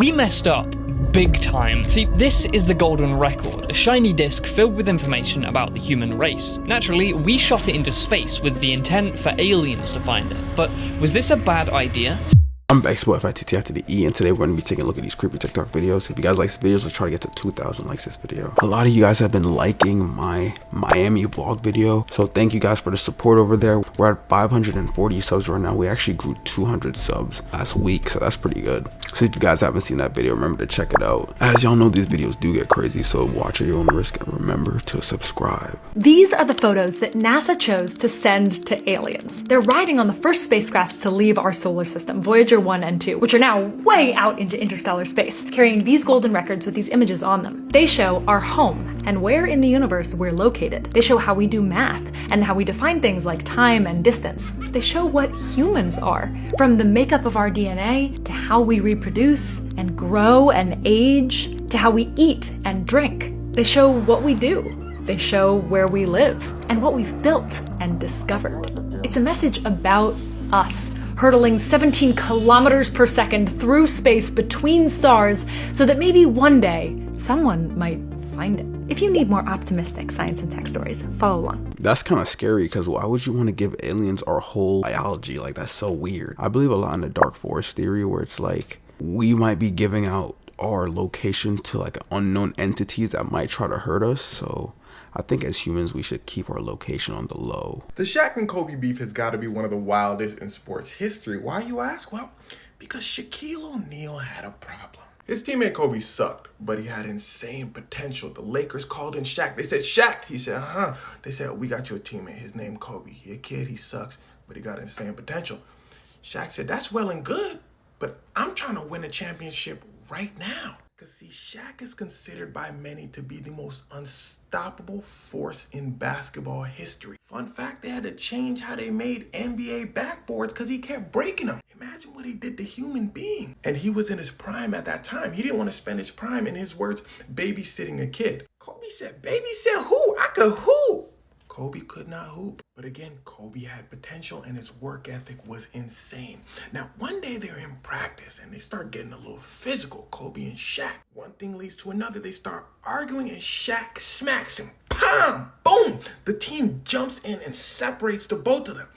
we messed up. Big time. See, this is the Golden Record, a shiny disc filled with information about the human race. Naturally, we shot it into space with the intent for aliens to find it. But was this a bad idea? I'm Basketball FITT after the E, and today we're going to be taking a look at these creepy TikTok videos. If you guys like this videos, let's try to get to 2,000 likes this video. A lot of you guys have been liking my Miami vlog video, so thank you guys for the support over there. We're at 540 subs right now. We actually grew 200 subs last week, so that's pretty good. So if you guys haven't seen that video, remember to check it out. As y'all know, these videos do get crazy, so watch at your own risk and remember to subscribe. These are the photos that NASA chose to send to aliens. They're riding on the first spacecrafts to leave our solar system, Voyager 1 and 2, which are now way out into interstellar space, carrying these golden records with these images on them. They show our home and where in the universe we're located. They show how we do math and how we define things like time and distance. They show what humans are, from the makeup of our DNA to how we reproduce and grow and age to how we eat and drink. They show what we do. They show where we live and what we've built and discovered. It's a message about us, hurtling 17 kilometers per second through space between stars so that maybe one day someone might find it. If you need more optimistic science and tech stories, follow along. That's kind of scary, because why would you want to give aliens our whole biology? Like, that's so weird. I believe a lot in the dark forest theory, where it's like we might be giving out our location to like unknown entities that might try to hurt us. So I think as humans, we should keep our location on the low. The Shaq and Kobe beef has got to be one of the wildest in sports history. Why, you ask? Well, because Shaquille O'Neal had a problem. His teammate Kobe sucked, but he had insane potential. The Lakers called in Shaq. They said, Shaq. He said, They said, we got your teammate. His name Kobe. He a kid, he sucks, but he got insane potential. Shaq said, that's well and good, but I'm trying to win a championship right now. Because, see, Shaq is considered by many to be the most unstoppable force in basketball history. Fun fact, they had to change how they made NBA backboards because he kept breaking them. Imagine what he did to human beings. And he was in his prime at that time. He didn't want to spend his prime, in his words, babysitting a kid. Kobe said, babysit who? I could hoop. Kobe could not hoop. But again, Kobe had potential and his work ethic was insane. Now, one day they're in practice and they start getting a little physical, Kobe and Shaq. One thing leads to another. They start arguing and Shaq smacks him. Pam! Boom! The team jumps in and separates the both of them.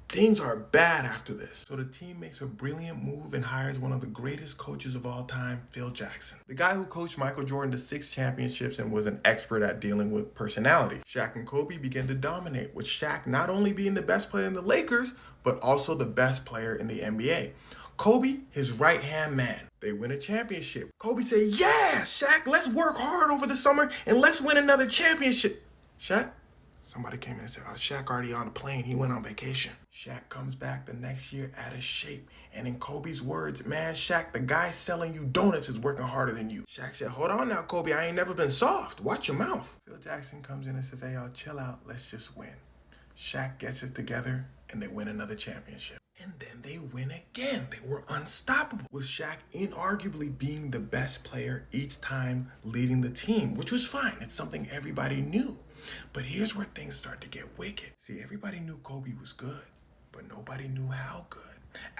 Things are bad after this. So the team makes a brilliant move and hires one of the greatest coaches of all time, Phil Jackson. The guy who coached Michael Jordan to 6 championships and was an expert at dealing with personalities. Shaq and Kobe began to dominate, with Shaq not only being the best player in the Lakers, but also the best player in the NBA. Kobe, his right-hand man. They win a championship. Kobe said, yeah, Shaq, let's work hard over the summer and let's win another championship. Shaq? Somebody came in and said, Shaq already on a plane. He went on vacation. Shaq comes back the next year out of shape. And in Kobe's words, man, Shaq, the guy selling you donuts is working harder than you. Shaq said, hold on now, Kobe. I ain't never been soft. Watch your mouth. Phil Jackson comes in and says, hey, y'all, chill out. Let's just win. Shaq gets it together and they win another championship. And then they win again. They were unstoppable, with Shaq inarguably being the best player each time leading the team, which was fine. It's something everybody knew. But here's where things start to get wicked. See, everybody knew Kobe was good, but nobody knew how good.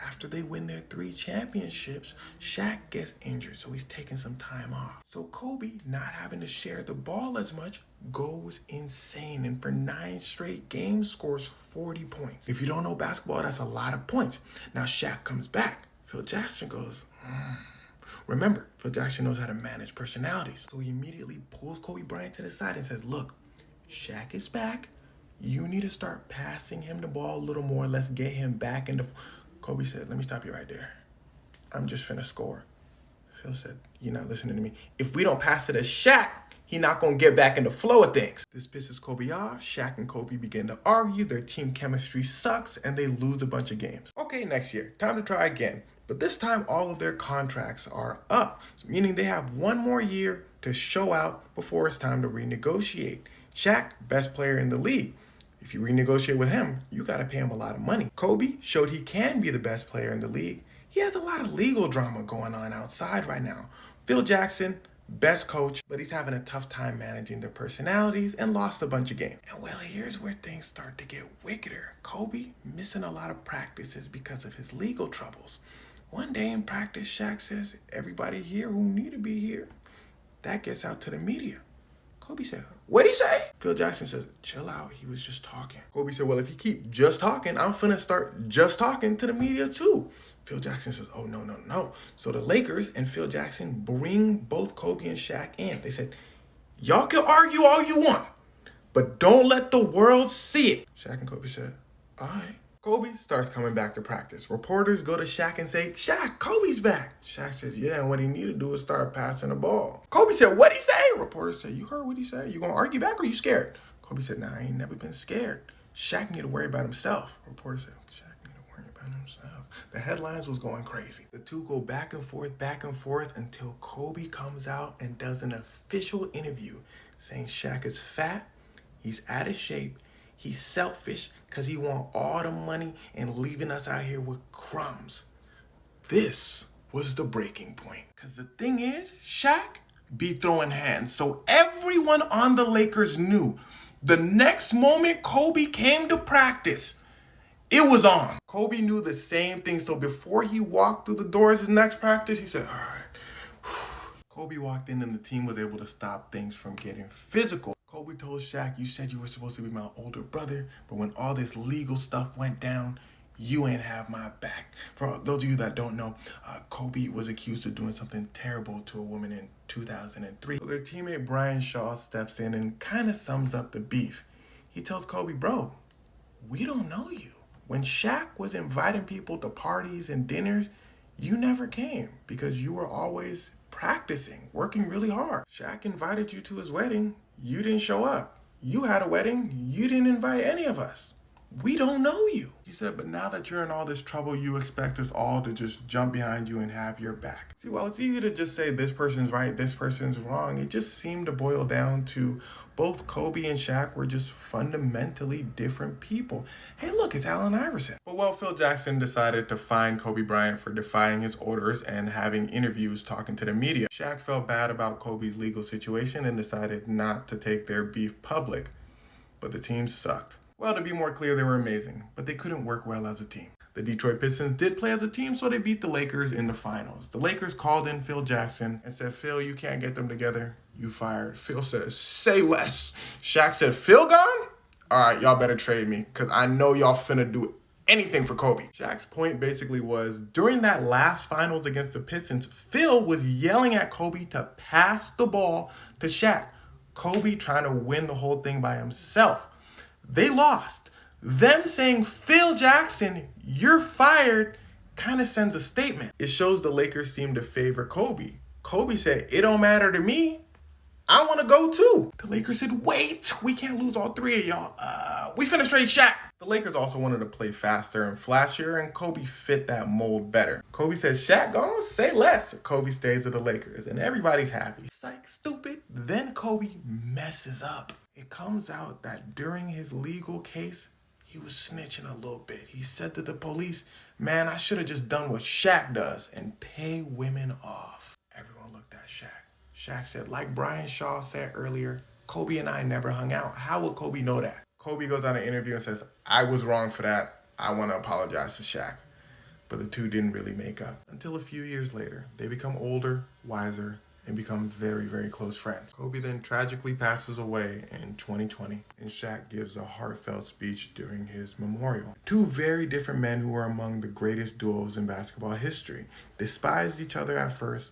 After they win their 3 championships, Shaq gets injured, so he's taking some time off. So Kobe, not having to share the ball as much, goes insane, and for 9 straight games scores 40 points. If you don't know basketball, that's a lot of points. Now Shaq comes back. Phil Jackson goes, Remember, Phil Jackson knows how to manage personalities. So he immediately pulls Kobe Bryant to the side and says, look, Shaq is back. You need to start passing him the ball a little more. Let's get him back in the... Kobe said, let me stop you right there. I'm just finna score. Phil said, you're not listening to me. If we don't pass it to Shaq, he not gonna get back in the flow of things. This pisses Kobe off. Shaq and Kobe begin to argue. Their team chemistry sucks and they lose a bunch of games. Okay, next year, time to try again. But this time, all of their contracts are up, meaning they have 1 more year to show out before it's time to renegotiate. Shaq, best player in the league. If you renegotiate with him, you got to pay him a lot of money. Kobe showed he can be the best player in the league. He has a lot of legal drama going on outside right now. Phil Jackson, best coach, but he's having a tough time managing their personalities and lost a bunch of games. And well, here's where things start to get wickeder. Kobe missing a lot of practices because of his legal troubles. One day in practice, Shaq says, everybody here who need to be here. That gets out to the media. Kobe said, what'd he say? Phil Jackson says, chill out, he was just talking. Kobe said, well, if he keep just talking, I'm finna start just talking to the media too. Phil Jackson says, oh, no. So the Lakers and Phil Jackson bring both Kobe and Shaq in. They said, y'all can argue all you want, but don't let the world see it. Shaq and Kobe said, all right. Kobe starts coming back to practice. Reporters go to Shaq and say, Shaq, Kobe's back. Shaq says, yeah, and what he need to do is start passing the ball. Kobe said, what'd he say? Reporters say, you heard what he said? You gonna argue back or you scared? Kobe said, nah, I ain't never been scared. Shaq need to worry about himself. Reporters said, Shaq need to worry about himself. The headlines was going crazy. The two go back and forth until Kobe comes out and does an official interview saying Shaq is fat, he's out of shape, he's selfish because he want all the money and leaving us out here with crumbs. This was the breaking point. Because the thing is, Shaq be throwing hands. So everyone on the Lakers knew the next moment Kobe came to practice, it was on. Kobe knew the same thing. So before he walked through the doors his next practice, he said, all right. Kobe walked in and the team was able to stop things from getting physical. Kobe told Shaq, you said you were supposed to be my older brother, but when all this legal stuff went down, you ain't have my back. For those of you that don't know, Kobe was accused of doing something terrible to a woman in 2003. So their teammate Brian Shaw steps in and kind of sums up the beef. He tells Kobe, bro, we don't know you. When Shaq was inviting people to parties and dinners, you never came because you were always practicing, working really hard. Shaq invited you to his wedding. You didn't show up. You had a wedding. You didn't invite any of us. We don't know you. He said, but now that you're in all this trouble, you expect us all to just jump behind you and have your back. See, while it's easy to just say this person's right, this person's wrong, it just seemed to boil down to both Kobe and Shaq were just fundamentally different people. Hey, look, it's Allen Iverson. But well, Phil Jackson decided to fine Kobe Bryant for defying his orders and having interviews talking to the media. Shaq felt bad about Kobe's legal situation and decided not to take their beef public. But the team sucked. Well, to be more clear, they were amazing, but they couldn't work well as a team. The Detroit Pistons did play as a team, so they beat the Lakers in the finals. The Lakers called in Phil Jackson and said, Phil, you can't get them together. You fired. Phil said, say less. Shaq said, Phil gone? All right, y'all better trade me because I know y'all finna do anything for Kobe. Shaq's point basically was, during that last finals against the Pistons, Phil was yelling at Kobe to pass the ball to Shaq. Kobe trying to win the whole thing by himself. They lost. Them saying, Phil Jackson, you're fired, kind of sends a statement. It shows the Lakers seem to favor Kobe. Kobe said, it don't matter to me. I want to go too. The Lakers said, wait, we can't lose all three of y'all. We finna trade Shaq. The Lakers also wanted to play faster and flashier, and Kobe fit that mold better. Kobe says, Shaq gone, say less. Kobe stays with the Lakers, and everybody's happy. Psych, stupid. Then Kobe messes up. It comes out that during his legal case, he was snitching a little bit. He said to the police, man, I should have just done what Shaq does and pay women off. Everyone looked at Shaq. Shaq said, like Brian Shaw said earlier, Kobe and I never hung out. How would Kobe know that? Kobe goes on an interview and says, I was wrong for that. I want to apologize to Shaq. But the two didn't really make up. Until a few years later, they become older, wiser, and become very, very close friends. Kobe then tragically passes away in 2020, and Shaq gives a heartfelt speech during his memorial. Two very different men who were among the greatest duos in basketball history, despised each other at first,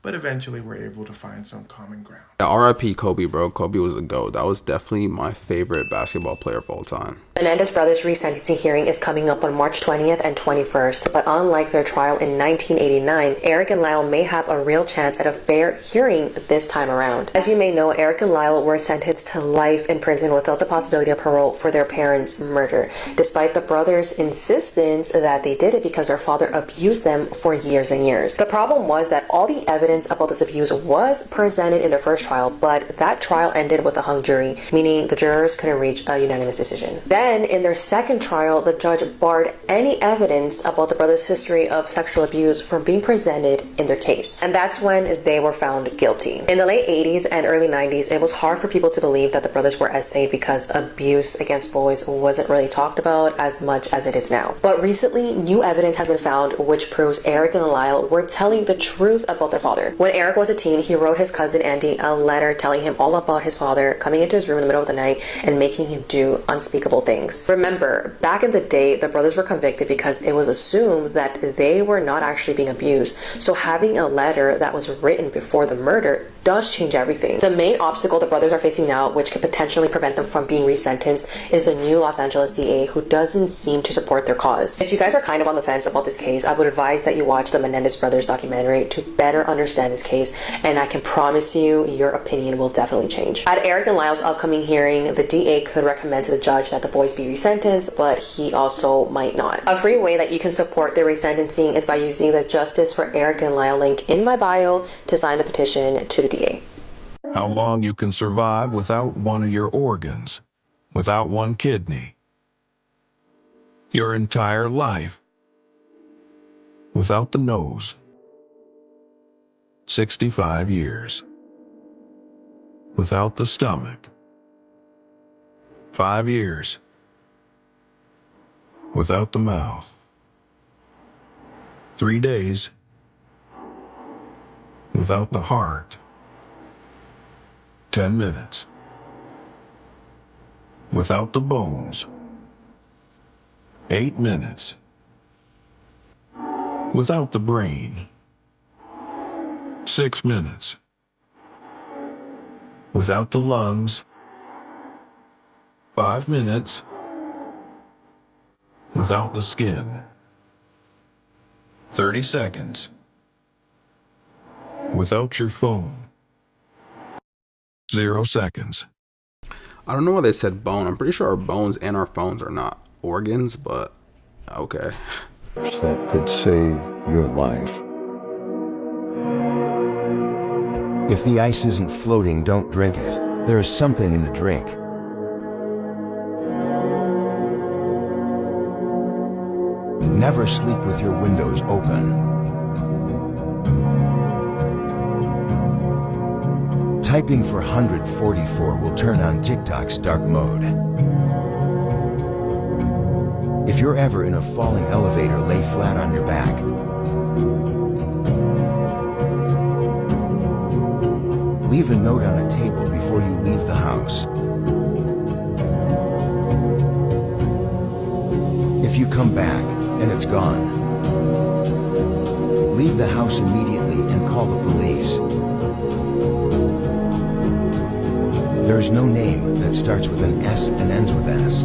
but eventually were able to find some common ground. R.I.P. Kobe, bro. Kobe was a GOAT. That was definitely my favorite basketball player of all time. Menendez brothers' resentencing hearing is coming up on March 20th and 21st, but unlike their trial in 1989, Eric and Lyle may have a real chance at a fair hearing this time around. As you may know, Eric and Lyle were sentenced to life in prison without the possibility of parole for their parents' murder, despite the brothers' insistence that they did it because their father abused them for years and years. The problem was that all the evidence evidence about this abuse was presented in their first trial, but that trial ended with a hung jury, meaning the jurors couldn't reach a unanimous decision. Then, in their second trial, the judge barred any evidence about the brothers' history of sexual abuse from being presented in their case. And that's when they were found guilty. In the late 80s and early 90s, it was hard for people to believe that the brothers were as safe because abuse against boys wasn't really talked about as much as it is now. But recently, new evidence has been found which proves Eric and Lyle were telling the truth about their father. When Eric was a teen, he wrote his cousin Andy a letter telling him all about his father coming into his room in the middle of the night and making him do unspeakable things. Remember, back in the day, the brothers were convicted because it was assumed that they were not actually being abused. So having a letter that was written before the murder does change everything. The main obstacle the brothers are facing now, which could potentially prevent them from being resentenced, is the new Los Angeles DA, who doesn't seem to support their cause. If you guys are kind of on the fence about this case, I would advise that you watch the Menendez brothers documentary to better understand this case, and I can promise you your opinion will definitely change. At Eric and Lyle's upcoming hearing, the DA could recommend to the judge that the boys be resentenced, but he also might not. A free way that you can support their resentencing is by using the Justice for Eric and Lyle link in my bio to sign the petition to the DA. How long you can survive without one of your organs, without one kidney, your entire life, without the nose, 65 years, without the stomach, 5 years, without the mouth, 3 days, without the heart, 10 minutes, without the bones, 8 minutes, without the brain, 6 minutes, without the lungs, 5 minutes, without the skin, 30 seconds, without your phone, 0 seconds. I don't know why they said bone. I'm pretty sure our bones and our phones are not organs, but okay. That could save your life. If the ice isn't floating, don't drink it. There is something in the drink. Never sleep with your windows open. Typing for 144 will turn on TikTok's dark mode. If you're ever in a falling elevator, lay flat on your back. Leave a note on a table before you leave the house. If you come back and it's gone, leave the house immediately and call the police. There is no name that starts with an S and ends with S.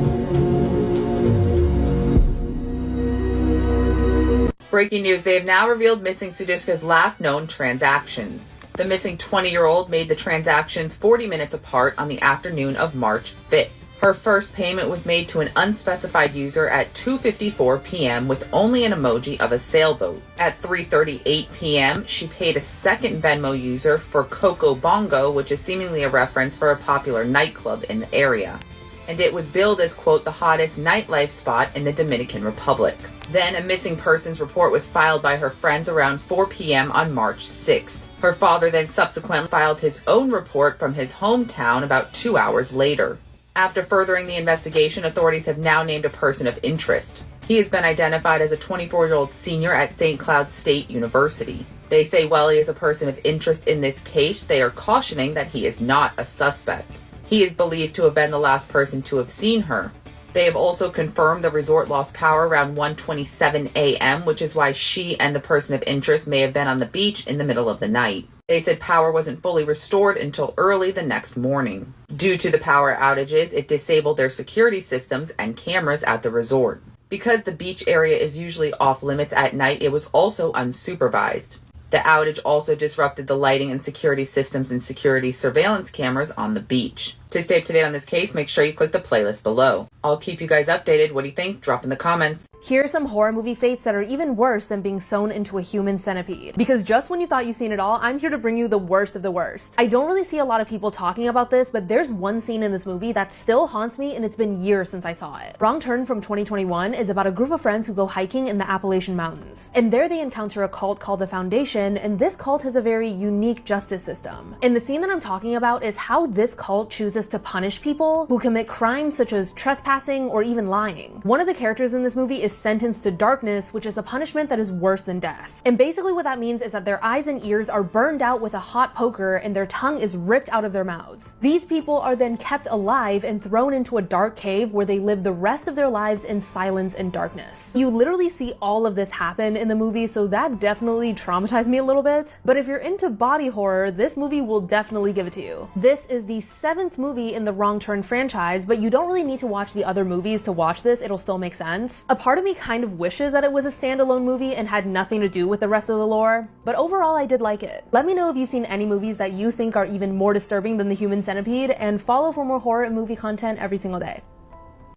Breaking news, they have now revealed missing Sudiska's last known transactions. The missing 20-year-old made the transactions 40 minutes apart on the afternoon of March 5th. Her first payment was made to an unspecified user at 2:54 p.m. with only an emoji of a sailboat. At 3:38 p.m., she paid a second Venmo user for Coco Bongo, which is seemingly a reference for a popular nightclub in the area. And it was billed as, quote, the hottest nightlife spot in the Dominican Republic. Then a missing persons report was filed by her friends around 4 p.m. on March 6th. Her father then subsequently filed his own report from his hometown about 2 hours later. After furthering the investigation, authorities have now named a person of interest. He has been identified as a 24-year-old senior at St. Cloud State University. They say while he is a person of interest in this case, they are cautioning that he is not a suspect. He is believed to have been the last person to have seen her. They have also confirmed the resort lost power around 1:27 a.m., which is why she and the person of interest may have been on the beach in the middle of the night. They said power wasn't fully restored until early the next morning. Due to the power outages, it disabled their security systems and cameras at the resort. Because the beach area is usually off limits at night, it was also unsupervised. The outage also disrupted the lighting and security systems and security surveillance cameras on the beach. To stay up to date on this case, make sure you click the playlist below. I'll keep you guys updated. What do you think? Drop in the comments. Here are some horror movie fates that are even worse than being sewn into a human centipede. Because just when you thought you've seen it all, I'm here to bring you the worst of the worst. I don't really see a lot of people talking about this, but there's one scene in this movie that still haunts me, and it's been years since I saw it. Wrong Turn from 2021 is about a group of friends who go hiking in the Appalachian Mountains. And there they encounter a cult called the Foundation, and this cult has a very unique justice system. And the scene that I'm talking about is how this cult chooses to punish people who commit crimes such as trespassing or even lying. One of the characters in this movie is sentenced to darkness, which is a punishment that is worse than death. And basically what that means is that their eyes and ears are burned out with a hot poker and their tongue is ripped out of their mouths. These people are then kept alive and thrown into a dark cave where they live the rest of their lives in silence and darkness. You literally see all of this happen in the movie, so that definitely traumatized me a little bit. But if you're into body horror, this movie will definitely give it to you. This is the 7th movie in the Wrong Turn franchise, but you don't really need to watch the other movies to watch this, it'll still make sense. A part of me kind of wishes that it was a standalone movie and had nothing to do with the rest of the lore, but overall I did like it. Let me know if you've seen any movies that you think are even more disturbing than the human centipede, and follow for more horror and movie content every single day.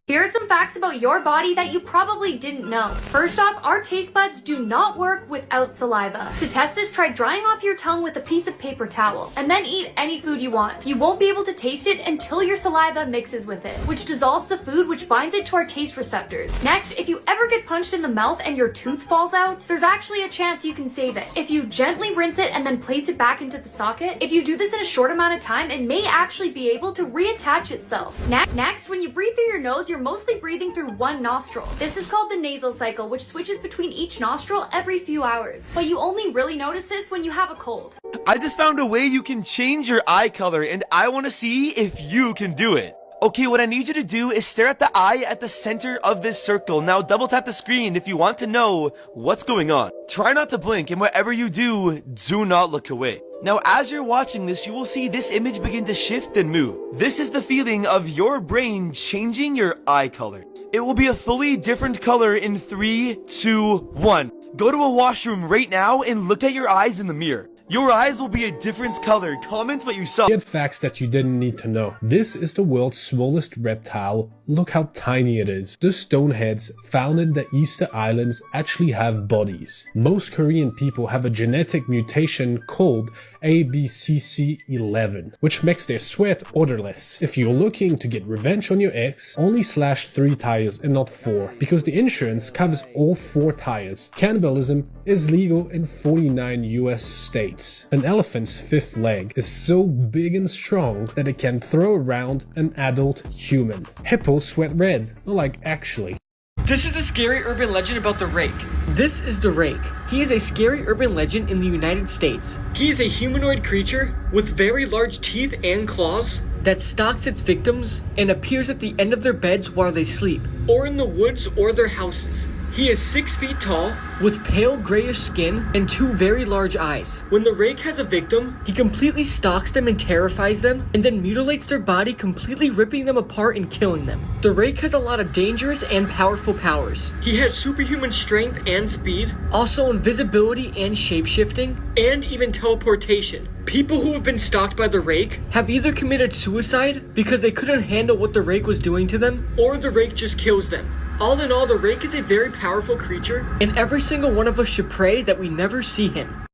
Here are some facts about your body that you probably didn't know. First off, our taste buds do not work without saliva. To test this, try drying off your tongue with a piece of paper towel, and then eat any food you want. You won't be able to taste it until your saliva mixes with it, which dissolves the food, which binds it to our taste receptors. Next, if you ever get punched in the mouth and your tooth falls out, there's actually a chance you can save it. If you gently rinse it and then place it back into the socket, if you do this in a short amount of time, it may actually be able to reattach itself. Next, when you breathe through your nose, you're mostly breathing through one nostril. This is called the nasal cycle, which switches between each nostril every few hours. But you only really notice this when you have a cold. I just found a way you can change your eye color, and I want to see if you can do it. Okay, what I need you to do is stare at the eye at the center of this circle. Now double tap the screen if you want to know what's going on. Try not to blink, and whatever you do, do not look away. Now, as you're watching this, you will see this image begin to shift and move. This is the feeling of your brain changing your eye color. It will be a fully different color in 3, 2, 1. Go to a washroom right now and look at your eyes in the mirror. Your eyes will be a different color. Comment what you saw. Get facts that you didn't need to know. This is the world's smallest reptile. Look how tiny it is. The stoneheads found in the Easter Islands actually have bodies. Most Korean people have a genetic mutation called ABCC11, which makes their sweat odorless. If you're looking to get revenge on your ex, only slash 3 tires and not 4, because the insurance covers all 4 tires. Cannibalism is legal in 49 US states. An elephant's 5th leg is so big and strong that it can throw around an adult human. Hippos sweat red, like actually. This is a scary urban legend about the Rake. This is the Rake. He is a scary urban legend in the United States. He is a humanoid creature with very large teeth and claws that stalks its victims and appears at the end of their beds while they sleep, or in the woods or their houses. He is 6 feet tall, with pale grayish skin and 2 very large eyes. When the Rake has a victim, he completely stalks them and terrifies them, and then mutilates their body, completely ripping them apart and killing them. The Rake has a lot of dangerous and powerful powers. He has superhuman strength and speed, also invisibility and shapeshifting, and even teleportation. People who have been stalked by the Rake have either committed suicide because they couldn't handle what the Rake was doing to them, or the Rake just kills them. All in all, the Rake is a very powerful creature, and every single one of us should pray that we never see him.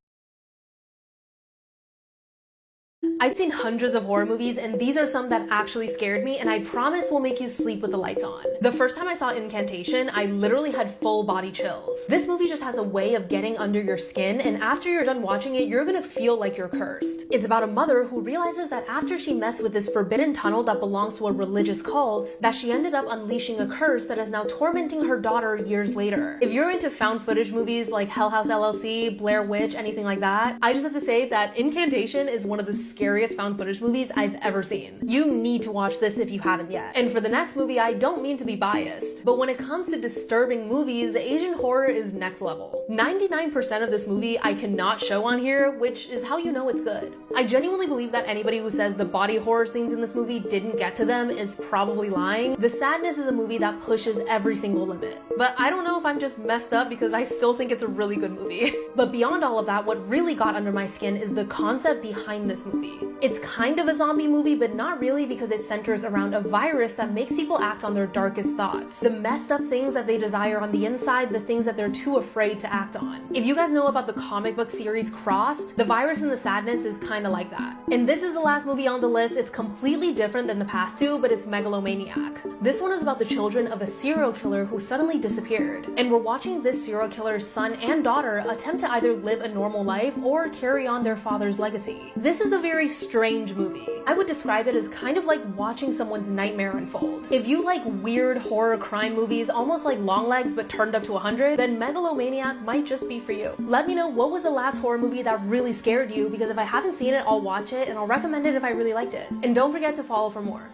I've seen hundreds of horror movies, and these are some that actually scared me, and I promise will make you sleep with the lights on. The first time I saw Incantation, I literally had full body chills. This movie just has a way of getting under your skin, and after you're done watching it, you're gonna feel like you're cursed. It's about a mother who realizes that after she messed with this forbidden tunnel that belongs to a religious cult, that she ended up unleashing a curse that is now tormenting her daughter years later. If you're into found footage movies like Hell House LLC, Blair Witch, anything like that, I just have to say that Incantation is one of the scariest found footage movies I've ever seen. You need to watch this if you haven't yet. And for the next movie, I don't mean to be biased, but when it comes to disturbing movies, Asian horror is next level. 99% of this movie I cannot show on here, which is how you know it's good. I genuinely believe that anybody who says the body horror scenes in this movie didn't get to them is probably lying. The Sadness is a movie that pushes every single limit. But I don't know if I'm just messed up because I still think it's a really good movie. But beyond all of that, what really got under my skin is the concept behind this movie. movie. It's kind of a zombie movie, but not really, because it centers around a virus that makes people act on their darkest thoughts. The messed up things that they desire on the inside, the things that they're too afraid to act on. If you guys know about the comic book series Crossed, the virus and the sadness is kind of like that. And this is the last movie on the list. It's completely different than the past two, but it's megalomaniac. This one is about the children of a serial killer who suddenly disappeared. And we're watching this serial killer's son and daughter attempt to either live a normal life or carry on their father's legacy. This is a very strange movie. I would describe it as kind of like watching someone's nightmare unfold. If you like weird horror crime movies, almost like Longlegs but turned up to 100, then Megalomaniac might just be for you. Let me know what was the last horror movie that really scared you, because if I haven't seen it, I'll watch it and I'll recommend it if I really liked it. And don't forget to follow for more.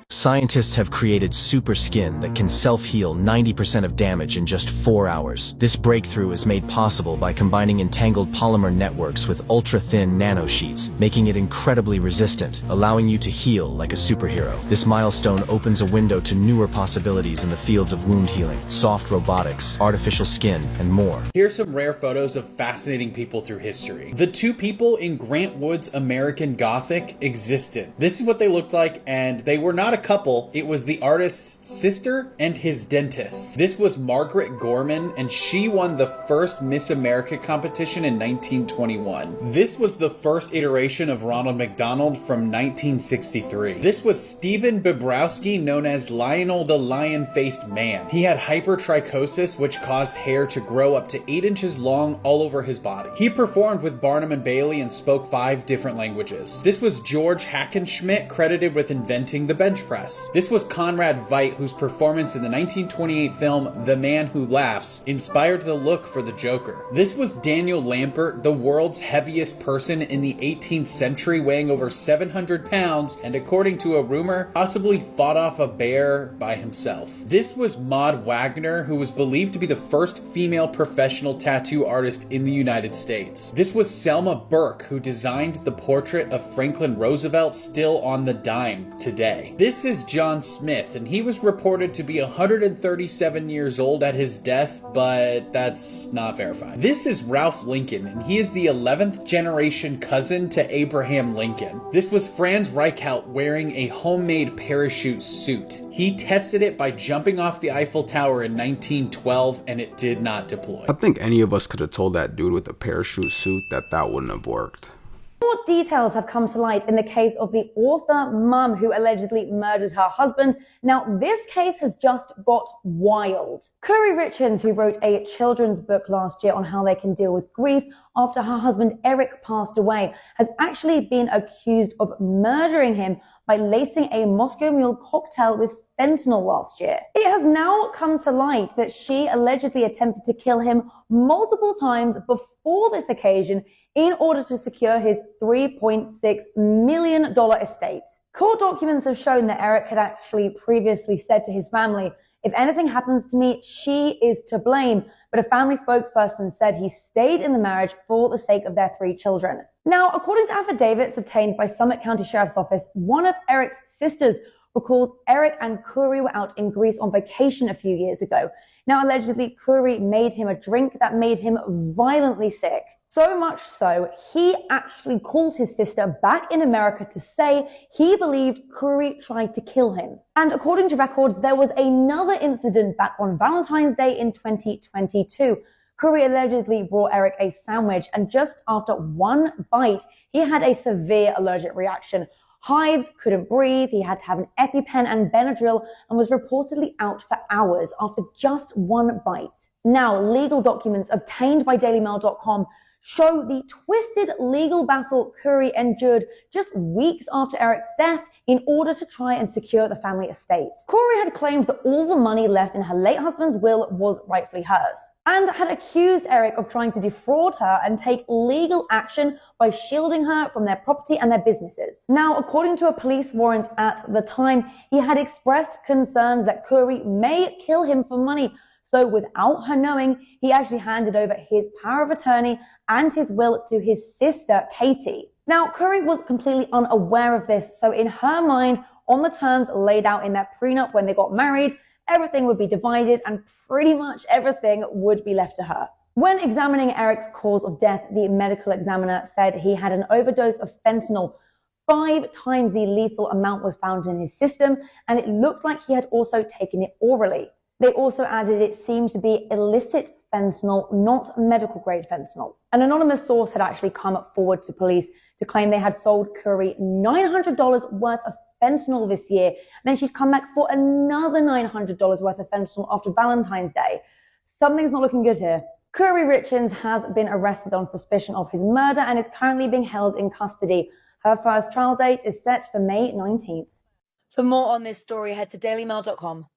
Scientists have created super skin that can self-heal 90% of damage in just 4 hours. This breakthrough is made possible by combining entangled polymer networks with ultra-thin nanosheets, making it incredibly resistant, allowing you to heal like a superhero. This milestone opens a window to newer possibilities in the fields of wound healing, soft robotics, artificial skin, and more. Here's some rare photos of fascinating people through history. The two people in Grant Wood's American Gothic existed. This is what they looked like, and they were not a couple. It was the artist's sister and his dentist. This was Margaret Gorman, and she won the first Miss America competition in 1921. This was the first iteration of Ronald McDonald from 1963. This was Stephen Bobrowski, known as Lionel the Lion-Faced Man. He had hypertrichosis, which caused hair to grow up to 8 inches long all over his body. He performed with Barnum and Bailey and spoke 5 different languages. This was George Hackenschmidt, credited with inventing the bench press. This was Conrad Veidt, whose performance in the 1928 film The Man Who Laughs inspired the look for the Joker. This was Daniel Lampert, the world's heaviest person in the 18th century, weighing over 700 pounds, and according to a rumor, possibly fought off a bear by himself. This was Maud Wagner, who was believed to be the first female professional tattoo artist in the United States. This was Selma Burke, who designed the portrait of Franklin Roosevelt, still on the dime today. This is John Smith, and he was reported to be 137 years old at his death, but that's not verified. This is Ralph Lincoln, and he is the 11th generation cousin to Abraham Lincoln. This was Franz Reichelt wearing a homemade parachute suit. He tested it by jumping off the Eiffel Tower in 1912, and it did not deploy. I think any of us could have told that dude with the parachute suit that that wouldn't have worked. More details have come to light in the case of the author mum who allegedly murdered her husband. Now, this case has just got wild. Curry Richards, who wrote a children's book last year on how they can deal with grief after her husband Eric passed away, has actually been accused of murdering him by lacing a Moscow Mule cocktail with fentanyl last year. It has now come to light that she allegedly attempted to kill him multiple times before this occasion in order to secure his $3.6 million estate. Court documents have shown that Eric had actually previously said to his family, "If anything happens to me, she is to blame," but a family spokesperson said he stayed in the marriage for the sake of their 3 children. Now, according to affidavits obtained by Summit County Sheriff's Office, one of Eric's sisters recalls Eric and Curry were out in Greece on vacation a few years ago. Now, allegedly, Curry made him a drink that made him violently sick. So much so, he actually called his sister back in America to say he believed Curry tried to kill him. And according to records, there was another incident back on Valentine's Day in 2022. Curry allegedly brought Eric a sandwich, and just after 1 bite, he had a severe allergic reaction. Hives, couldn't breathe, he had to have an EpiPen and Benadryl, and was reportedly out for hours after just 1 bite. Now, legal documents obtained by DailyMail.com show the twisted legal battle Curry endured just weeks after Eric's death in order to try and secure the family estate. Curry had claimed that all the money left in her late husband's will was rightfully hers, and had accused Eric of trying to defraud her and take legal action by shielding her from their property and their businesses. Now, according to a police warrant at the time, he had expressed concerns that Curry may kill him for money. So without her knowing, he actually handed over his power of attorney and his will to his sister, Katie. Now, Curry was completely unaware of this, so in her mind, on the terms laid out in their prenup when they got married, everything would be divided and pretty much everything would be left to her. When examining Eric's cause of death, the medical examiner said he had an overdose of fentanyl 5 times the lethal amount was found in his system, and it looked like he had also taken it orally. They also added it seemed to be illicit fentanyl, not medical grade fentanyl. An anonymous source had actually come forward to police to claim they had sold Curry $900 worth of fentanyl this year, and then she'd come back for another $900 worth of fentanyl after Valentine's Day. Something's not looking good here. Curry Richards has been arrested on suspicion of his murder and is currently being held in custody. Her first trial date is set for May 19th. For more on this story, head to dailymail.com.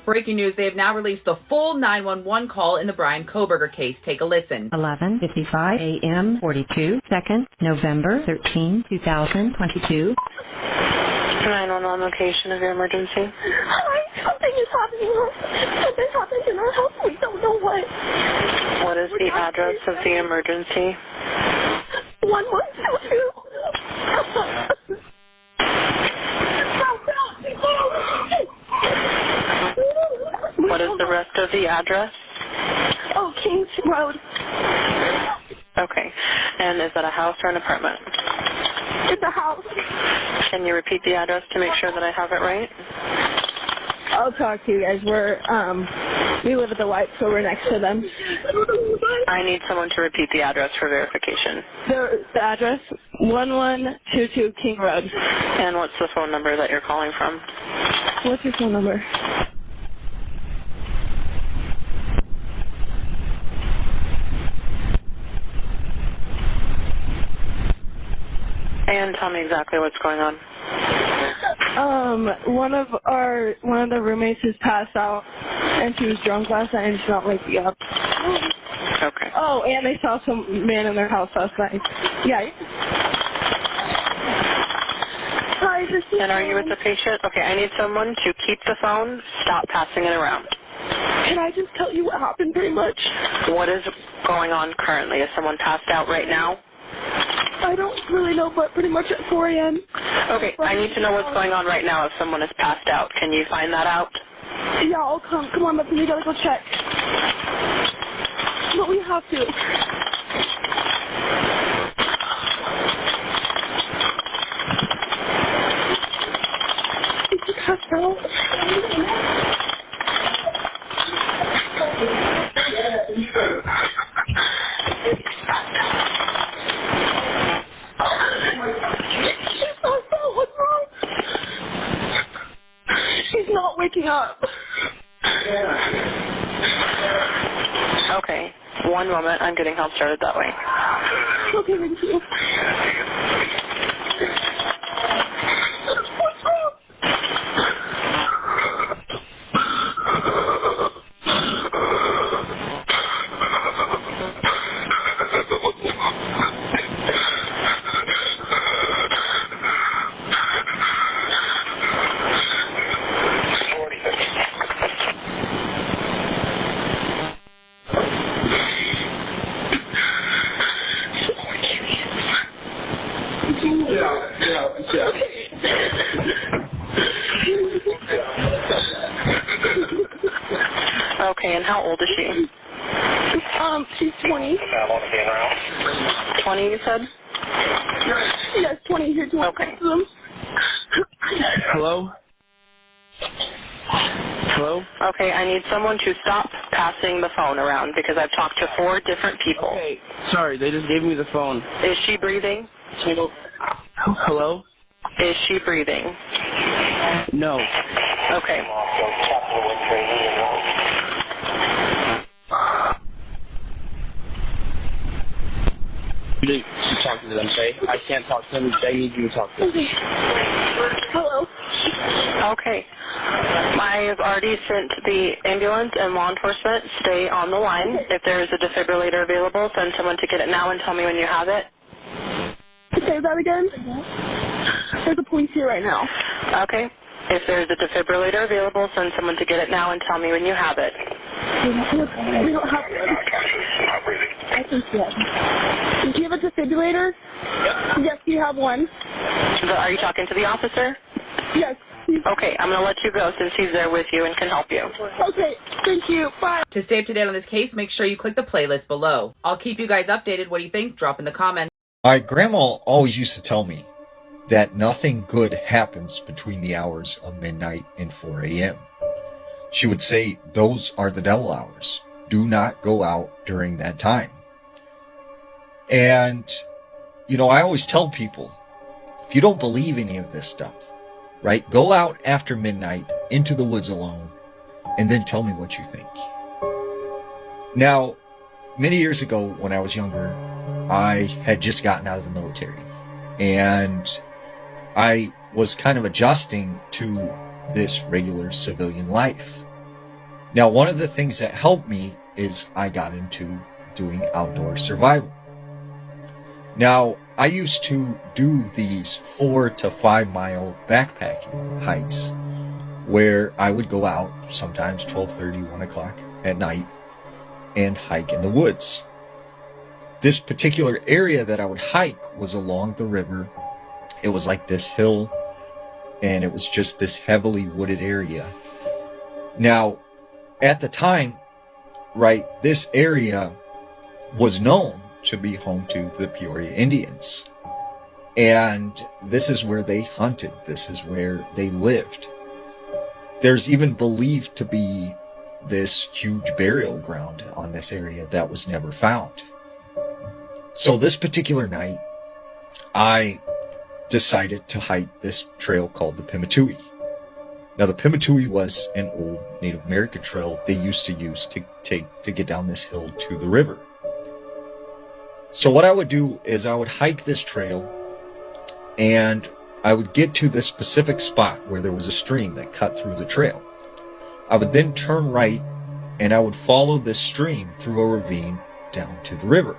Breaking news, they have now released the full 911 call in the Bryan Kohberger case. Take a listen. 11:55 a.m. 42 seconds, November 13, 2022. 911 location of your emergency. Something is happening. Something happened in our house. We don't know what. What is the address of the emergency? 1122. What is the rest of the address? Oh, Kings Road. Okay. And is that a house or an apartment? It's a house. Can you repeat the address to make sure that I have it right? I'll talk to you guys. We live at the White, so we're next to them. I need someone to repeat the address for verification. The address, 1122 King Road. And what's the phone number that you're calling from? What's your phone number? And tell me exactly what's going on. One of the roommates has passed out, and she was drunk last night, and she's not waking up. Okay. Oh, and they saw some man in their house last night. Yeah. Hi, this is. And are you with the patient? Okay, I need someone to keep the phone, stop passing it around. Can I just tell you what happened pretty much? What is going on currently? Is someone passed out right now? I don't really know, but pretty much at 4 a.m. Okay, I need to know what's going on right now if someone is passed out. Can you find that out? Yeah, I'll come. Come on, but we gotta go check. But we have to. Is he passed out? Waking up. Okay, one moment. I'm getting help started that way. Okay, thank you. What's wrong? Okay, and how old is she? She's 20. 20, you said? Yes, 20. Here's one. Okay. Hello? Hello? Okay, I need someone to stop passing the phone around because I've talked to 4 different people. Okay, sorry, they just gave me the phone. Is she breathing? Hello? Is she breathing? No. Okay. You need to talk to them, okay? I can't talk to them. They need you to talk to them. Hello. Okay. I've already sent the ambulance and law enforcement. Stay on the line. If there is a defibrillator available, send someone to get it now and tell me when you have it. Say that again? There's a police here right now. Okay. If there's a defibrillator available, send someone to get it now and tell me when you have it. We don't have one. I think yes. Do you have a defibrillator? Yes, you have one. Are you talking to the officer? Yes. Okay, I'm going to let you go since he's there with you and can help you. Okay, thank you. Bye. To stay up to date on this case, make sure you click the playlist below. I'll keep you guys updated. What do you think? Drop in the comments. My grandma always used to tell me, that nothing good happens between the hours of midnight and 4 a.m. She would say those are the devil hours. Do not go out during that time. And, you know, I always tell people, if you don't believe any of this stuff, right, go out after midnight into the woods alone and then tell me what you think. Now, many years ago when I was younger, I had just gotten out of the military and I was kind of adjusting to this regular civilian life. Now, one of the things that helped me is I got into doing outdoor survival. Now, I used to do these 4 to 5 mile backpacking hikes where I would go out sometimes 12:30, 1 o'clock at night and hike in the woods. This particular area that I would hike was along the river. It was like this hill and it was just this heavily wooded area. Now, at the time, right, this area was known to be home to the Peoria Indians. And this is where they hunted. This is where they lived. There's even believed to be this huge burial ground on this area that was never found. So this particular night, I decided to hike this trail called the Pimatui. Now, the Pimatui was an old Native American trail they used to use to get down this hill to the river. So what I would do is I would hike this trail and I would get to this specific spot where there was a stream that cut through the trail. I would then turn right and I would follow this stream through a ravine down to the river.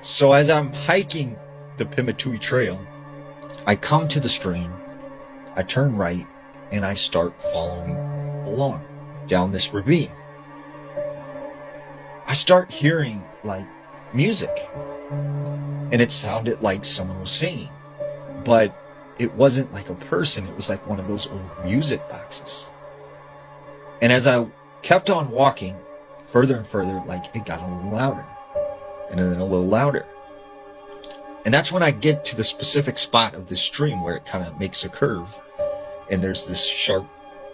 So as I'm hiking the Pimatui Trail, I come to the stream, I turn right, and I start following along down this ravine. I start hearing like music, and it sounded like someone was singing, but it wasn't like a person. It was like one of those old music boxes. And as I kept on walking further and further, like it got a little louder and then a little louder. And that's when I get to the specific spot of this stream where it kind of makes a curve and there's this sharp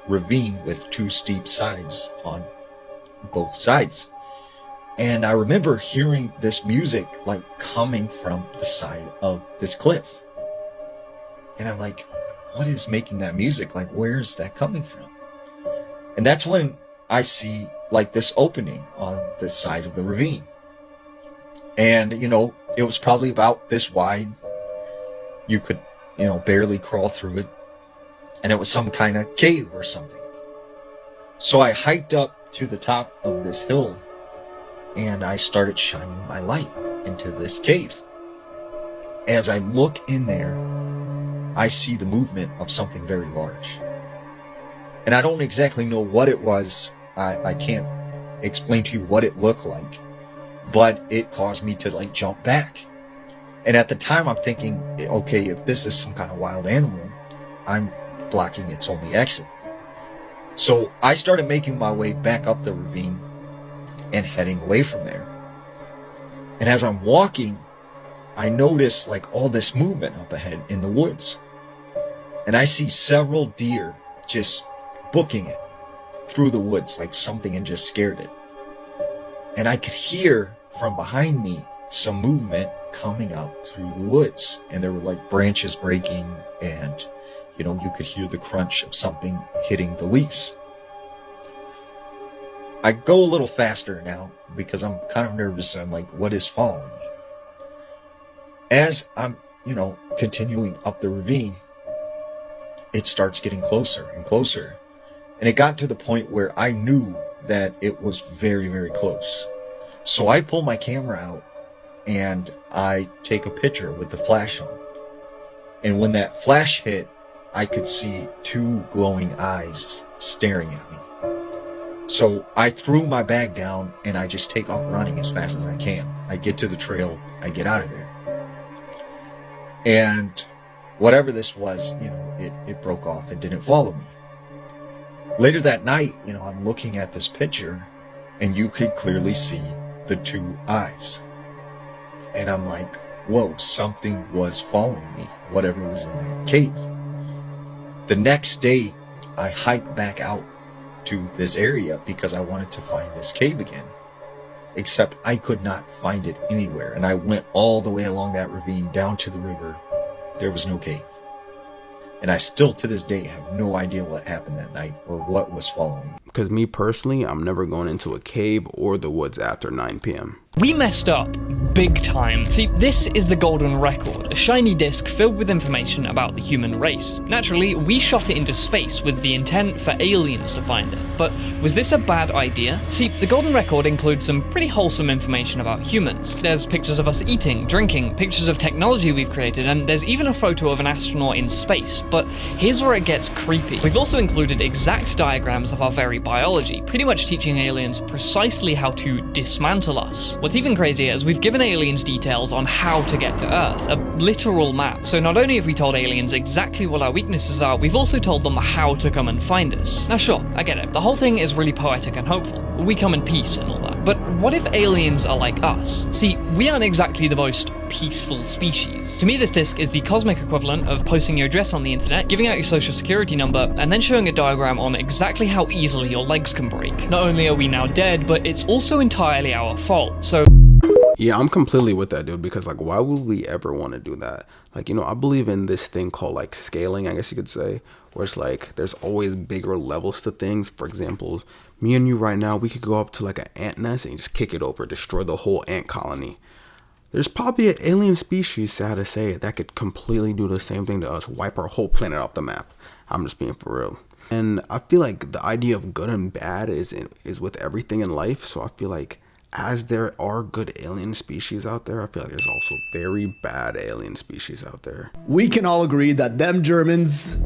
ravine with 2 steep sides on both sides. And I remember hearing this music like coming from the side of this cliff. And I'm like, what is making that music? Like, where's that coming from? And that's when I see like this opening on the side of the ravine. And, you know, it was probably about this wide. You could, you know, barely crawl through it. And it was some kind of cave or something. So I hiked up to the top of this hill and I started shining my light into this cave. As I look in there, I see the movement of something very large. And I don't exactly know what it was. I can't explain to you what it looked like, but it caused me to like jump back. And at the time I'm thinking, okay, if this is some kind of wild animal, I'm blocking its only exit. So I started making my way back up the ravine and heading away from there. And as I'm walking, I notice like all this movement up ahead in the woods. And I see several deer just booking it through the woods like something had just scared it. And I could hear from behind me some movement coming up through the woods. And there were like branches breaking and, you know, you could hear the crunch of something hitting the leaves. I go a little faster now because I'm kind of nervous. I'm like, what is following me? As I'm, you know, continuing up the ravine, it starts getting closer and closer. And it got to the point where I knew that it was very, very close. So I pull my camera out and I take a picture with the flash on. And when that flash hit, I could see 2 glowing eyes staring at me. So I threw my bag down and I just take off running as fast as I can. I get to the trail, I get out of there. And whatever this was, you know, it broke off and didn't follow me. Later that night, you know, I'm looking at this picture and you could clearly see the 2 eyes. And I'm like, whoa, something was following me, whatever was in that cave. The next day, I hiked back out to this area because I wanted to find this cave again. Except I could not find it anywhere. And I went all the way along that ravine down to the river. There was no cave. And I still, to this day, have no idea what happened that night or what was following me. Because me personally, I'm never going into a cave or the woods after 9 p.m. We messed up big time. See, this is the Golden Record, a shiny disc filled with information about the human race. Naturally, we shot it into space with the intent for aliens to find it. But was this a bad idea? See, the Golden Record includes some pretty wholesome information about humans. There's pictures of us eating, drinking, pictures of technology we've created, and there's even a photo of an astronaut in space. But here's where it gets creepy. We've also included exact diagrams of our very biology, pretty much teaching aliens precisely how to dismantle us. What's even crazier is we've given aliens details on how to get to Earth, a literal map. So not only have we told aliens exactly what our weaknesses are, we've also told them how to come and find us. Now sure, I get it. The whole thing is really poetic and hopeful. We come in peace and all that. But what if aliens are like us? See, we aren't exactly the most peaceful species. To me, this disc is the cosmic equivalent of posting your address on the internet, giving out your social security number, and then showing a diagram on exactly how easily your legs can break. Not only are we now dead, but it's also entirely our fault. So yeah, I'm completely with that, dude, because like, why would we ever want to do that? Like, you know, I believe in this thing called like scaling, I guess you could say, where it's like there's always bigger levels to things. For example, me and you right now, we could go up to like an ant nest and just kick it over, destroy the whole ant colony. There's probably an alien species, sad to say, that could completely do the same thing to us, wipe our whole planet off the map. I'm just being for real. And I feel like the idea of good and bad is with everything in life. So I feel like as there are good alien species out there, I feel like there's also very bad alien species out there. We can all agree that them Germans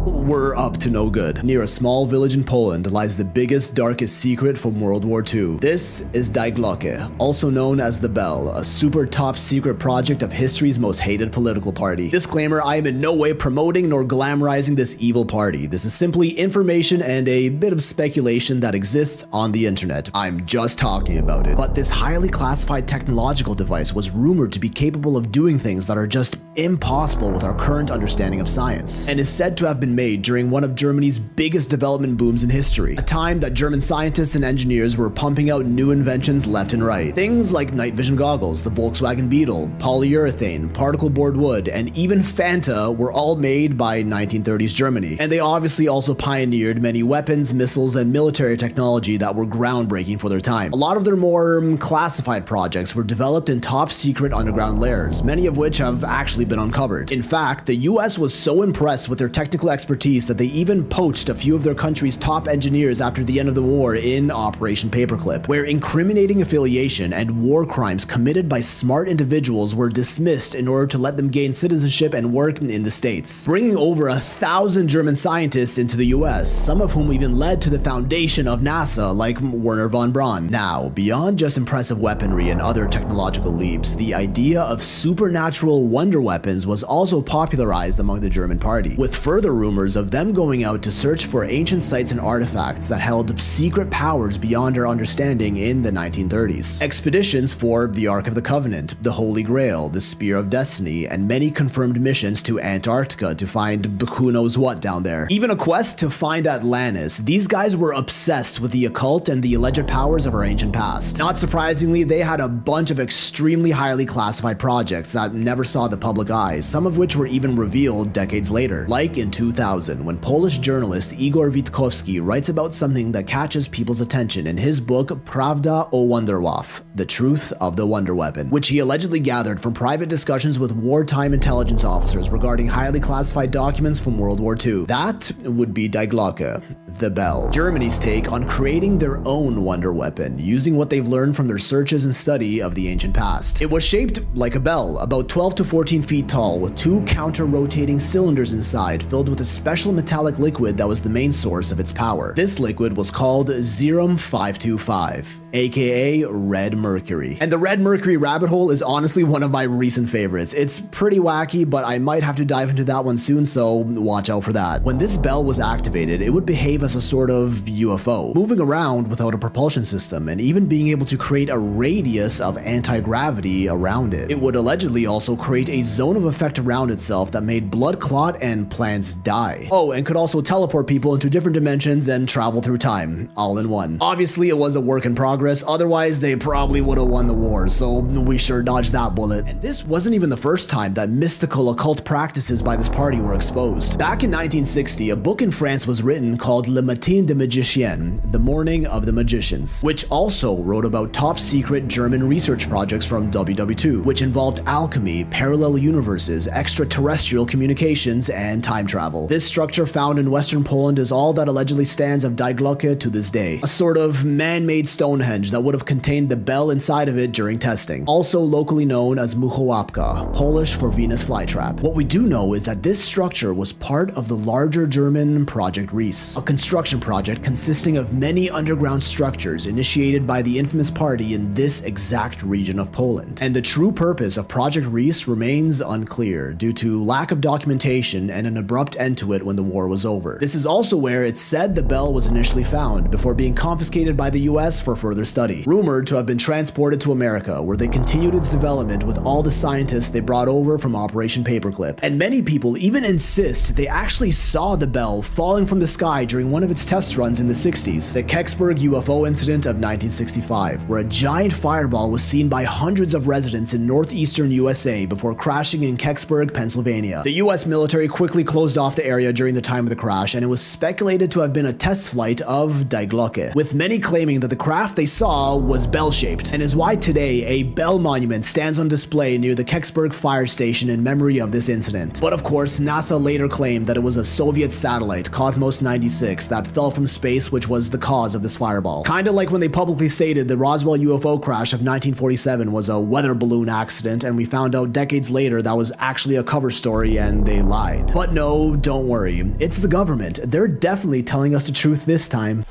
were up to no good. Near a small village in Poland lies the biggest, darkest secret from World War II. This is Die Glocke, also known as the Bell, a super top secret project of history's most hated political party. Disclaimer, I am in no way promoting nor glamorizing this evil party. This is simply information and a bit of speculation that exists on the internet. I'm just talking about it. But this highly classified technological device was rumored to be capable of doing things that are just impossible with our current understanding of science, and is said to have been made during one of Germany's biggest development booms in history, a time that German scientists and engineers were pumping out new inventions left and right. Things like night vision goggles, the Volkswagen Beetle, polyurethane, particle board wood, and even Fanta were all made by 1930s Germany. And they obviously also pioneered many weapons, missiles, and military technology that were groundbreaking for their time. A lot of their more classified projects were developed in top secret underground layers, many of which have actually been uncovered. In fact, the US was so impressed with their technical expertise that they even poached a few of their country's top engineers after the end of the war in Operation Paperclip, where incriminating affiliation and war crimes committed by smart individuals were dismissed in order to let them gain citizenship and work in the States, bringing over 1,000 German scientists into the US, some of whom even led to the foundation of NASA, like Werner von Braun. Now, beyond just impressive weaponry and other technological leaps, the idea of supernatural wonder weapons was also popularized among the German party, with further rumors of them going out to search for ancient sites and artifacts that held secret powers beyond our understanding in the 1930s. Expeditions for the Ark of the Covenant, the Holy Grail, the Spear of Destiny, and many confirmed missions to Antarctica to find who knows what down there. Even a quest to find Atlantis. These guys were obsessed with the occult and the alleged powers of our ancient past. Not surprisingly, they had a bunch of extremely highly classified projects that never saw the public eye, some of which were even revealed decades later, like in 2000, when Polish journalist Igor Witkowski writes about something that catches people's attention in his book Prawda o Wunderwaffe, The Truth of the Wonder Weapon, which he allegedly gathered from private discussions with wartime intelligence officers regarding highly classified documents from World War II. That would be Die Glocke, the Bell, Germany's take on creating their own wonder weapon, using what they've learned from their searches and study of the ancient past. It was shaped like a bell, about 12 to 14 feet tall, with two counter-rotating cylinders inside filled with a special metallic liquid that was the main source of its power. This liquid was called Serum 525. aka Red Mercury. And the Red Mercury rabbit hole is honestly one of my recent favorites. It's pretty wacky, but I might have to dive into that one soon, so watch out for that. When this bell was activated, it would behave as a sort of UFO, moving around without a propulsion system and even being able to create a radius of anti-gravity around it. It would allegedly also create a zone of effect around itself that made blood clot and plants die. Oh, and could also teleport people into different dimensions and travel through time, all in one. Obviously, it was a work in progress, otherwise they probably would have won the war, so we sure dodged that bullet. And this wasn't even the first time that mystical occult practices by this party were exposed. Back in 1960, a book in France was written called Le Matin des Magiciens, The Morning of the Magicians, which also wrote about top secret German research projects from WW2, which involved alchemy, parallel universes, extraterrestrial communications, and time travel. This structure found in Western Poland is all that allegedly stands of Die Glocke to this day, a sort of man-made Stonehenge that would have contained the bell inside of it during testing, also locally known as Muchołapka, Polish for Venus flytrap. What we do know is that this structure was part of the larger German Project Reese, a construction project consisting of many underground structures initiated by the infamous party in this exact region of Poland. And the true purpose of Project Reese remains unclear due to lack of documentation and an abrupt end to it when the war was over. This is also where it's said the bell was initially found before being confiscated by the US for further study, rumored to have been transported to America, where they continued its development with all the scientists they brought over from Operation Paperclip. And many people even insist they actually saw the bell falling from the sky during one of its test runs in the 60s, the Kecksburg UFO incident of 1965, where a giant fireball was seen by hundreds of residents in northeastern USA before crashing in Kecksburg, Pennsylvania. The US military quickly closed off the area during the time of the crash, and it was speculated to have been a test flight of Die Glocke, with many claiming that the craft they saw was bell-shaped, and is why today a bell monument stands on display near the Kecksburg fire station in memory of this incident. But of course, NASA later claimed that it was a Soviet satellite, Cosmos 96, that fell from space, which was the cause of this fireball. Kinda like when they publicly stated the Roswell UFO crash of 1947 was a weather balloon accident, and we found out decades later that was actually a cover story and they lied. But no, don't worry, it's the government. They're definitely telling us the truth this time.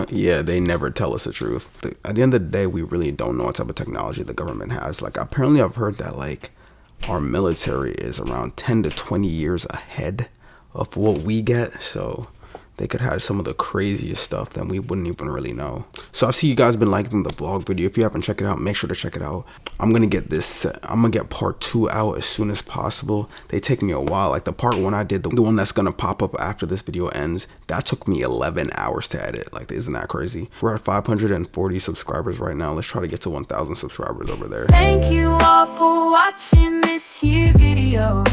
Yeah, they never tell us the truth. At the end of the day, we really don't know what type of technology the government has. Like, apparently I've heard that like our military is around 10 to 20 years ahead of what we get, so they could have some of the craziest stuff that we wouldn't even really know. So I see you guys been liking the vlog video. If you haven't checked it out, make sure to check it out. I'm gonna get part 2 out as soon as possible. They take me a while. Like the part 1 I did, the one that's gonna pop up after this video ends, that took me 11 hours to edit. Like, isn't that crazy? We're at 540 subscribers right now. Let's try to get to 1,000 subscribers over there. Thank you all for watching this here video.